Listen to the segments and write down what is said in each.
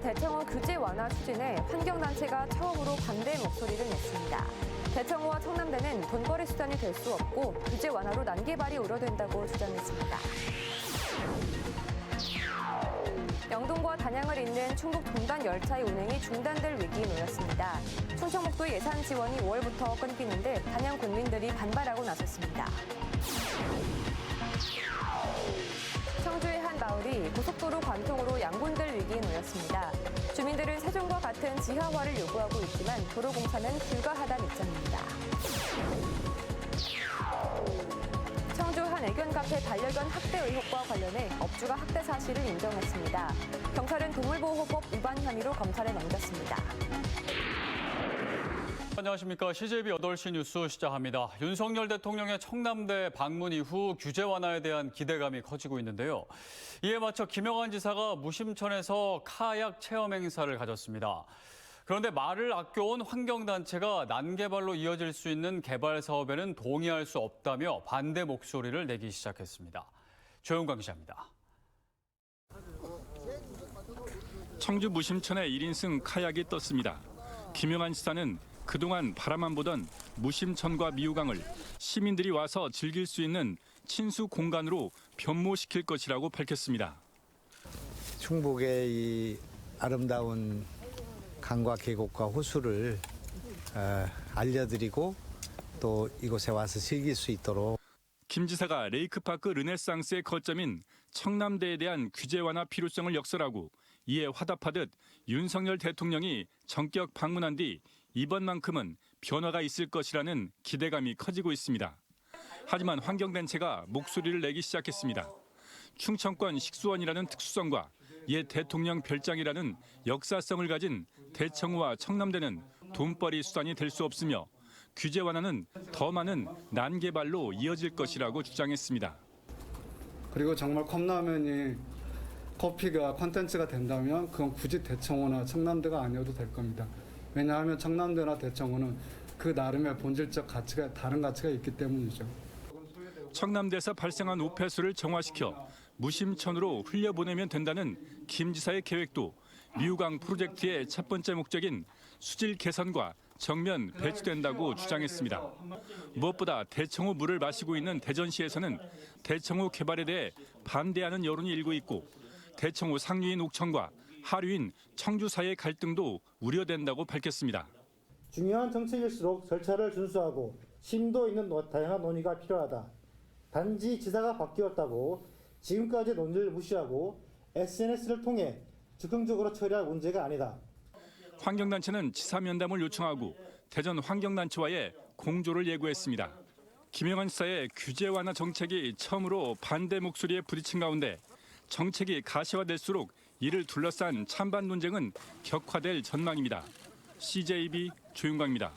대청호 규제 완화 추진에 환경단체가 처음으로 반대 목소리를 냈습니다. 대청호와 청남대는 돈벌이 수단이 될 수 없고 규제 완화로 난개발이 우려된다고 주장했습니다. 영동과 단양을 잇는 충북 종단 열차의 운행이 중단될 위기에 놓였습니다. 충청북도의 예산 지원이 5월부터 끊기는데 단양 군민들이 반발하고 나섰습니다. 청주의 한 마을이 고속도로 관통으로 양분될 위기에 놓였습니다. 주민들은 세종과 같은 지하화를 요구하고 있지만 도로공사는 불가하다는 입장입니다. 청주 한 애견 카페 반려견 학대 의혹과 관련해 업주가 학대 사실을 인정했습니다. 경찰은 동물보호법 위반 혐의로 검찰에 넘겼습니다. 안녕하십니까. CJB 8시 뉴스 시작합니다. 윤석열 대통령의 청남대 방문 이후 규제 완화에 대한 기대감이 커지고 있는데요. 이에 맞춰 김영환 지사가 무심천에서 카약 체험 행사를 가졌습니다. 그런데 말을 아껴온 환경단체가 난개발로 이어질 수 있는 개발 사업에는 동의할 수 없다며 반대 목소리를 내기 시작했습니다. 조영광 기자입니다. 청주 무심천에 1인승 카약이 떴습니다. 김영환 지사는 그동안 바라만 보던 무심천과 미우강을 시민들이 와서 즐길 수 있는 친수 공간으로 변모시킬 것이라고 밝혔습니다. 충북의 이 아름다운 강과 계곡과 호수를 알려드리고 또 이곳에 와서 즐길 수 있도록. 김 지사가 레이크파크 르네상스의 거점인 청남대에 대한 규제 완화 필요성을 역설하고 이에 화답하듯 윤석열 대통령이 전격 방문한 뒤 이번만큼은 변화가 있을 것이라는 기대감이 커지고 있습니다. 하지만 환경단체가 목소리를 내기 시작했습니다. 충청권 식수원이라는 특수성과 옛 대통령 별장이라는 역사성을 가진 대청호와 청남대는 돈벌이 수단이 될 수 없으며 규제 완화는 더 많은 난개발로 이어질 것이라고 주장했습니다. 그리고 정말 컵라면이 커피가 콘텐츠가 된다면 그건 굳이 대청호나 청남대가 아니어도 될 겁니다. 왜냐하면 청남대나 대청호는 그 나름의 본질적 가치가 다른 가치가 있기 때문이죠. 청남대에서 발생한 오폐수를 정화시켜 무심천으로 흘려보내면 된다는 김 지사의 계획도 미우강 프로젝트의 첫 번째 목적인 수질 개선과 정면 배치된다고 주장했습니다. 무엇보다 대청호 물을 마시고 있는 대전시에서는 대청호 개발에 대해 반대하는 여론이 일고 있고 대청호 상류인 옥천과 하류인 청주 사이의 갈등도 우려된다고 밝혔습니다. 중요한 정책일수록 절차를 준수하고 심도 있는 다양한 논의가 필요하다. 단지 지사가 바뀌었다고 지금까지 논의를 무시하고 SNS를 통해 즉흥적으로 처리할 문제가 아니다. 환경단체는 지사 면담을 요청하고 대전 환경단체와의 공조를 예고했습니다. 김영환 지사의 규제 완화 정책이 처음으로 반대 목소리에 부딪힌 가운데 정책이 가시화될수록 이를 둘러싼 찬반 논쟁은 격화될 전망입니다. CJB 조윤광입니다.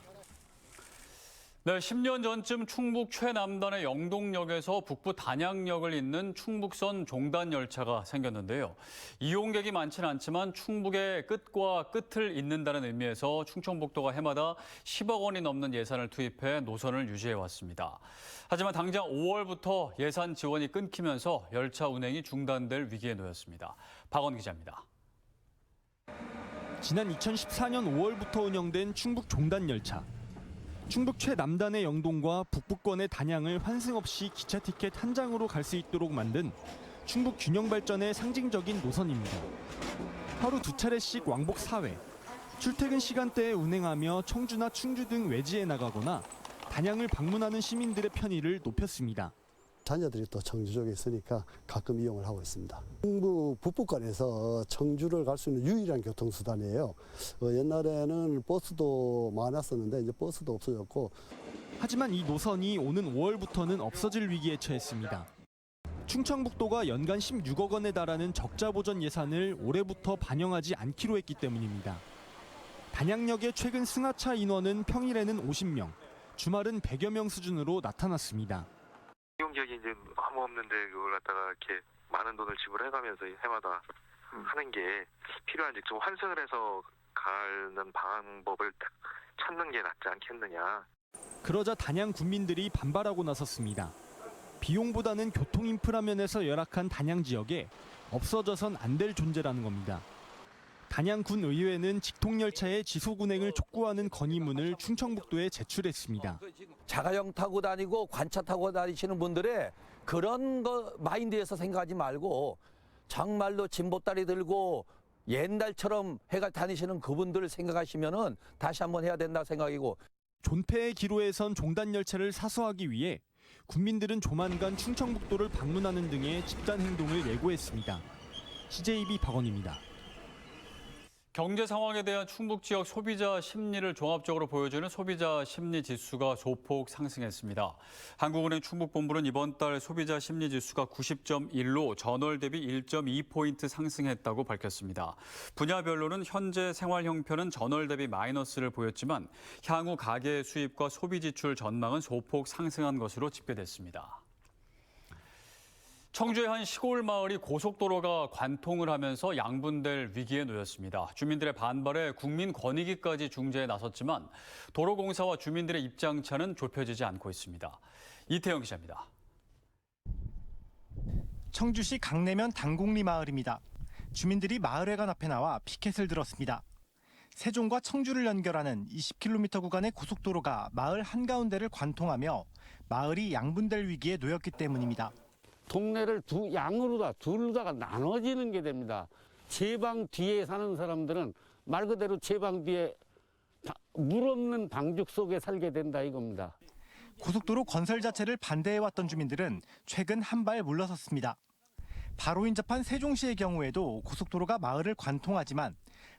네, 10년 전쯤 충북 최남단의 영동역에서 북부 단양역을 잇는 충북선 종단 열차가 생겼는데요. 이용객이 많지는 않지만 충북의 끝과 끝을 잇는다는 의미에서 충청북도가 해마다 10억 원이 넘는 예산을 투입해 노선을 유지해 왔습니다. 하지만 당장 5월부터 예산 지원이 끊기면서 열차 운행이 중단될 위기에 놓였습니다. 박원 기자입니다. 지난 2014년 5월부터 운영된 충북 종단 열차. 충북 최남단의 영동과 북부권의 단양을 환승 없이 기차 티켓 한 장으로 갈 수 있도록 만든 충북 균형 발전의 상징적인 노선입니다. 하루 2차례씩 왕복 4회, 출퇴근 시간대에 운행하며 청주나 충주 등 외지에 나가거나 단양을 방문하는 시민들의 편의를 높였습니다. 자녀들이 또 청주 쪽에 있으니까 가끔 이용을 하고 있습니다. 충북 북부권에서 청주를 갈 수 있는 유일한 교통수단이에요. 옛날에는 버스도 많았었는데 이제 버스도 없어졌고. 하지만 이 노선이 오는 5월부터는 없어질 위기에 처했습니다. 충청북도가 연간 16억 원에 달하는 적자 보전 예산을 올해부터 반영하지 않기로 했기 때문입니다. 단양역의 최근 승하차 인원은 평일에는 50명, 주말은 100여 명 수준으로 나타났습니다. 이용객이 이제 아무 없는데 그걸 갖다가 이렇게 많은 돈을 지불해가면서 해마다 하는 게 필요한지 좀 환승을 해서 가는 방법을 찾는 게 낫지 않겠느냐. 그러자 단양 군민들이 반발하고 나섰습니다. 비용보다는 교통 인프라 면에서 열악한 단양 지역에 없어져선 안 될 존재라는 겁니다. 단양군 의회는 직통열차의 지속 운행을 촉구하는 건의문을 충청북도에 제출했습니다. 자가용 타고 다니고 관차 타고 다니시는 분들의 그런 거 마인드에서 생각하지 말고 정말로 진보다리 들고 옛날처럼 해가 다니시는 그분들을 생각하시면은 다시 한번 해야 된다 생각이고. 존폐의 기로에 선 종단열차를 사수하기 위해 국민들은 조만간 충청북도를 방문하는 등의 집단 행동을 예고했습니다. CJB 박원입니다. 경제 상황에 대한 충북 지역 소비자 심리를 종합적으로 보여주는 소비자 심리 지수가 소폭 상승했습니다. 한국은행 충북본부는 이번 달 소비자 심리 지수가 90.1로 전월 대비 1.2포인트 상승했다고 밝혔습니다. 분야별로는 현재 생활 형편은 전월 대비 마이너스를 보였지만 향후 가계 수입과 소비 지출 전망은 소폭 상승한 것으로 집계됐습니다. 청주의 한 시골 마을이 고속도로가 관통을 하면서 양분될 위기에 놓였습니다. 주민들의 반발에 국민권익위까지 중재에 나섰지만 도로공사와 주민들의 입장차는 좁혀지지 않고 있습니다. 이태영 기자입니다. 청주시 강내면 당곡리 마을입니다. 주민들이 마을회관 앞에 나와 피켓을 들었습니다. 세종과 청주를 연결하는 20km 구간의 고속도로가 마을 한가운데를 관통하며 마을이 양분될 위기에 놓였기 때문입니다. 동네를 두 양으로 둘다가 나눠지는 게 됩니다. 제 방 뒤에 사는 사람들은 말 그대로 제 방 뒤에 물 없는 방죽 속에 살게 된다 이겁니다. 고속도로 건설 자체를 반대해왔던 주민들은 최근 한 발 물러섰습니다. 바로 인접한 세종시의 경우에도 고속도로가 마을을 관통하지만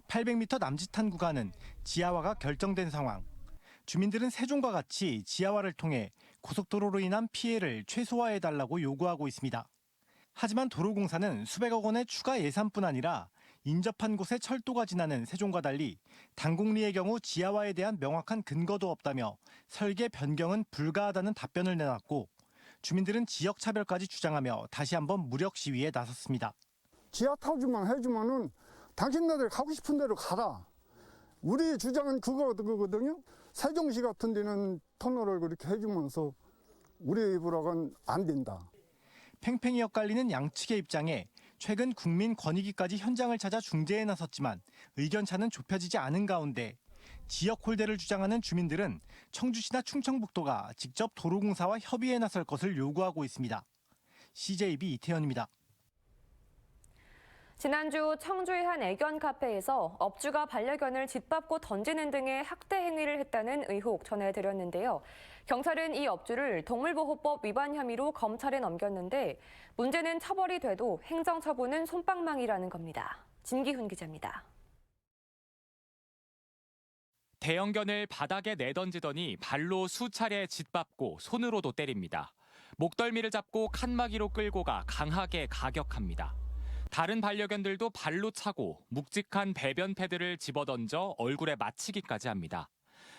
800m 남짓한 구간은 지하화가 결정된 상황. 주민들은 세종과 같이 지하화를 통해 고속도로로 인한 피해를 최소화해달라고 요구하고 있습니다. 하지만 도로공사는 수백억 원의 추가 예산뿐 아니라 인접한 곳에 철도가 지나는 세종과 달리 당곡리의 경우 지하화에 대한 명확한 근거도 없다며 설계 변경은 불가하다는 답변을 내놨고 주민들은 지역 차별까지 주장하며 다시 한번 무력 시위에 나섰습니다. 지하 타주만 해주면은 당신네들 가고 싶은 대로 가라. 우리 주장은 그거거든요. 세종시 같은 데는 터널을 그렇게 해주면서 우리 입으로는 안 된다. 팽팽히 엇갈리는 양측의 입장에 최근 국민권익위까지 현장을 찾아 중재에 나섰지만 의견차는 좁혀지지 않은 가운데 지역 홀대를 주장하는 주민들은 청주시나 충청북도가 직접 도로공사와 협의에 나설 것을 요구하고 있습니다. CJB 이태현입니다. 지난주 청주의 한 애견 카페에서 업주가 반려견을 짓밟고 던지는 등의 학대 행위를 했다는 의혹 전해드렸는데요. 경찰은 이 업주를 동물보호법 위반 혐의로 검찰에 넘겼는데 문제는 처벌이 돼도 행정처분은 솜방망이라는 겁니다. 진기훈 기자입니다. 대형견을 바닥에 내던지더니 발로 수차례 짓밟고 손으로도 때립니다. 목덜미를 잡고 칸막이로 끌고 가 강하게 가격합니다. 다른 반려견들도 발로 차고 묵직한 배변 패드를 집어던져 얼굴에 맞히기까지 합니다.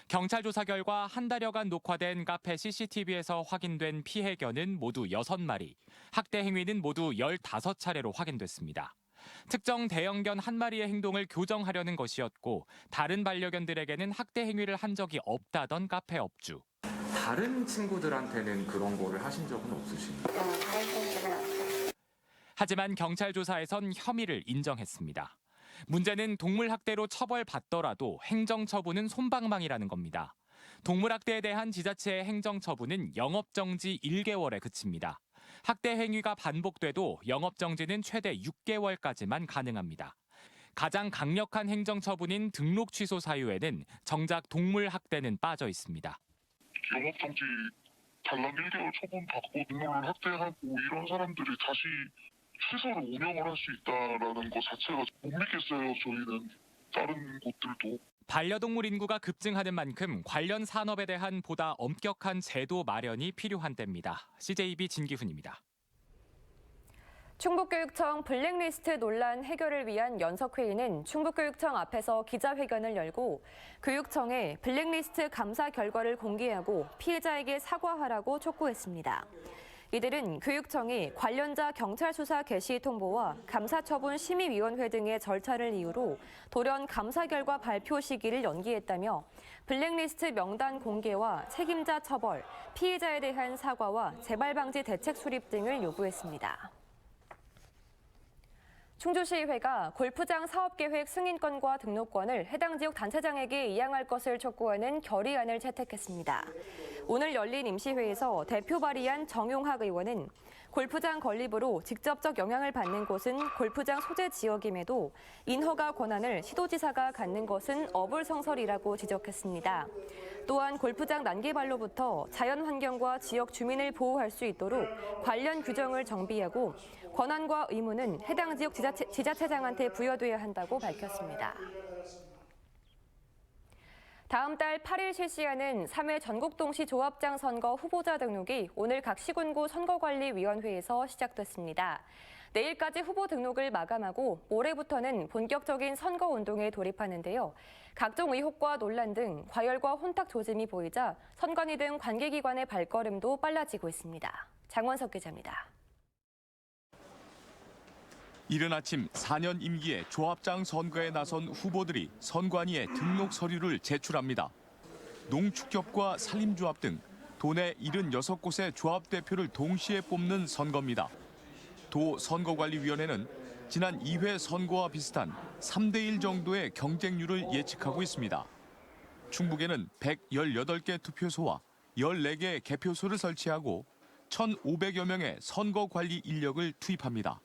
경찰 조사 결과 한 달여간 녹화된 카페 CCTV에서 확인된 피해견은 모두 6마리, 학대 행위는 모두 15차례로 확인됐습니다. 특정 대형견 한 마리의 행동을 교정하려는 것이었고 다른 반려견들에게는 학대 행위를 한 적이 없다던 카페 업주. 다른 친구들한테는 그런 거를 하신 적은 없으신가요? 하지만 경찰 조사에선 혐의를 인정했습니다. 문제는 동물학대로 처벌받더라도 행정처분은 솜방망이라는 겁니다. 동물학대에 대한 지자체의 행정처분은 영업정지 1개월에 그칩니다. 학대 행위가 반복돼도 영업정지는 최대 6개월까지만 가능합니다. 가장 강력한 행정처분인 등록 취소 사유에는 정작 동물학대는 빠져 있습니다. 영업정지 단락 1개월 처분받고 동물을 학대하고 이런 사람들이 다시 취소를 운영을 할 수 있다는 것 자체가 못 믿겠어요. 저희는 다른 곳들도. 반려동물 인구가 급증하는 만큼 관련 산업에 대한 보다 엄격한 제도 마련이 필요한 때입니다. CJB 진기훈입니다. 충북교육청 블랙리스트 논란 해결을 위한 연석회의는 충북교육청 앞에서 기자회견을 열고 교육청에 블랙리스트 감사 결과를 공개하고 피해자에게 사과하라고 촉구했습니다. 이들은 교육청이 관련자 경찰 수사 개시 통보와 감사처분 심의위원회 등의 절차를 이유로 돌연 감사 결과 발표 시기를 연기했다며 블랙리스트 명단 공개와 책임자 처벌, 피해자에 대한 사과와 재발 방지 대책 수립 등을 요구했습니다. 충주시의회가 골프장 사업계획 승인권과 등록권을 해당 지역 단체장에게 이양할 것을 촉구하는 결의안을 채택했습니다. 오늘 열린 임시회에서 대표 발의한 정용학 의원은 골프장 건립으로 직접적 영향을 받는 곳은 골프장 소재 지역임에도 인허가 권한을 시도지사가 갖는 것은 어불성설이라고 지적했습니다. 또한 골프장 난개발로부터 자연환경과 지역 주민을 보호할 수 있도록 관련 규정을 정비하고 권한과 의무는 해당 지역 지자체장한테 부여돼야 한다고 밝혔습니다. 다음 달 8일 실시하는 3회 전국동시 조합장 선거 후보자 등록이 오늘 각 시군구 선거관리위원회에서 시작됐습니다. 내일까지 후보 등록을 마감하고 모레부터는 본격적인 선거운동에 돌입하는데요. 각종 의혹과 논란 등 과열과 혼탁 조짐이 보이자 선관위 등 관계기관의 발걸음도 빨라지고 있습니다. 장원석 기자입니다. 이른 아침 4년 임기의 조합장 선거에 나선 후보들이 선관위에 등록 서류를 제출합니다. 농축협과 산림조합 등 도내 76곳의 조합 대표를 동시에 뽑는 선거입니다. 도 선거관리위원회는 지난 2회 선거와 비슷한 3대1 정도의 경쟁률을 예측하고 있습니다. 충북에는 118개 투표소와 14개 개표소를 설치하고 1,500여 명의 선거관리 인력을 투입합니다.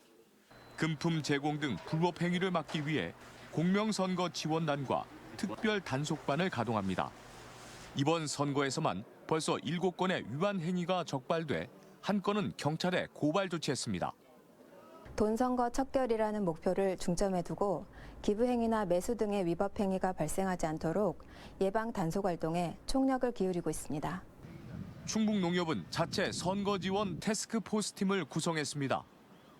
금품 제공 등 불법 행위를 막기 위해 공명선거 지원단과 특별 단속반을 가동합니다. 이번 선거에서만 벌써 7건의 위반 행위가 적발돼 한 건은 경찰에 고발 조치했습니다. 돈선거 척결이라는 목표를 중점에 두고 기부행위나 매수 등의 위법 행위가 발생하지 않도록 예방 단속 활동에 총력을 기울이고 있습니다. 충북농협은 자체 선거지원 태스크포스팀을 구성했습니다.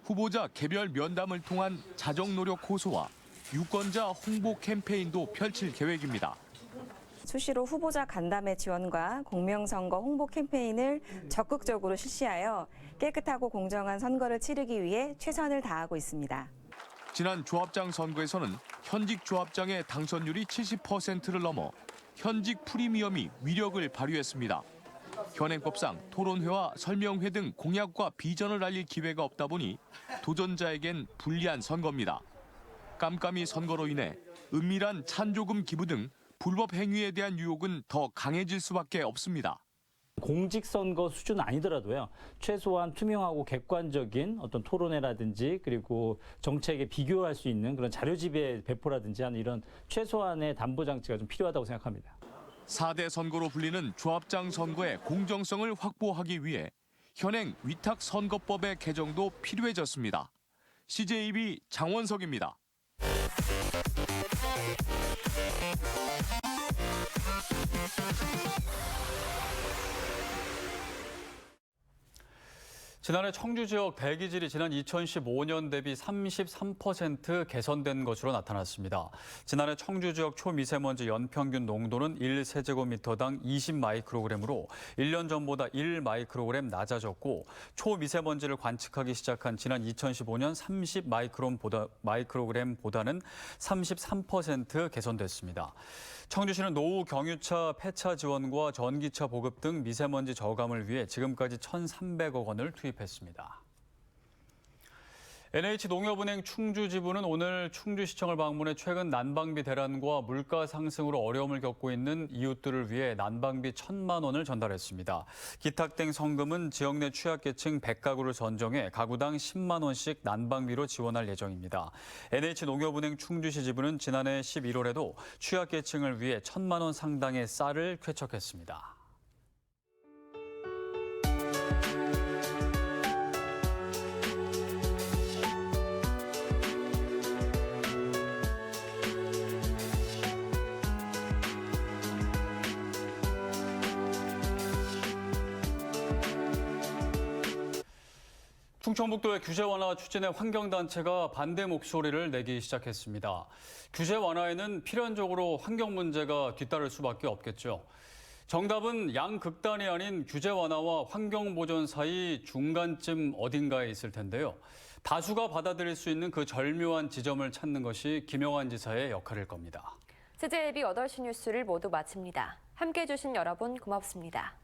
후보자 개별 면담을 통한 자정 노력 호소와 유권자 홍보 캠페인도 펼칠 계획입니다. 수시로 후보자 간담회 지원과 공명선거 홍보 캠페인을 적극적으로 실시하여 깨끗하고 공정한 선거를 치르기 위해 최선을 다하고 있습니다. 지난 조합장 선거에서는 현직 조합장의 당선율이 70%를 넘어 현직 프리미엄이 위력을 발휘했습니다. 현행법상 토론회와 설명회 등 공약과 비전을 알릴 기회가 없다 보니 도전자에겐 불리한 선거입니다. 깜깜이 선거로 인해 은밀한 찬조금 기부 등 불법 행위에 대한 유혹은 더 강해질 수밖에 없습니다. 공직선거 수준 아니더라도요. 최소한 투명하고 객관적인 어떤 토론회라든지 그리고 정책에 비교할 수 있는 그런 자료집의 배포라든지 하는 이런 최소한의 담보장치가 좀 필요하다고 생각합니다. 4대 선거로 불리는 조합장 선거의 공정성을 확보하기 위해 현행 위탁선거법의 개정도 필요해졌습니다. CJB 장원석입니다. 지난해 청주 지역 대기질이 지난 2015년 대비 33% 개선된 것으로 나타났습니다. 지난해 청주 지역 초미세먼지 연평균 농도는 1세제곱미터당 20마이크로그램으로 1년 전보다 1마이크로그램 낮아졌고 초미세먼지를 관측하기 시작한 지난 2015년 30마이크로그램보다는 33% 개선됐습니다. 청주시는 노후 경유차 폐차 지원과 전기차 보급 등 미세먼지 저감을 위해 지금까지 1,300억 원을 투입했습니다. NH농협은행 충주지부는 오늘 충주시청을 방문해 최근 난방비 대란과 물가 상승으로 어려움을 겪고 있는 이웃들을 위해 난방비 1,000만 원을 전달했습니다. 기탁된 성금은 지역 내 취약계층 100가구를 선정해 가구당 10만 원씩 난방비로 지원할 예정입니다. NH농협은행 충주시 지부는 지난해 11월에도 취약계층을 위해 1,000만 원 상당의 쌀을 쾌척했습니다. 충청북도의 규제 완화 추진에 환경단체가 반대 목소리를 내기 시작했습니다. 규제 완화에는 필연적으로 환경 문제가 뒤따를 수밖에 없겠죠. 정답은 양극단이 아닌 규제 완화와 환경 보존 사이 중간쯤 어딘가에 있을 텐데요. 다수가 받아들일 수 있는 그 절묘한 지점을 찾는 것이 김영환 지사의 역할일 겁니다. CJB 8시 뉴스를 모두 마칩니다. 함께해 주신 여러분 고맙습니다.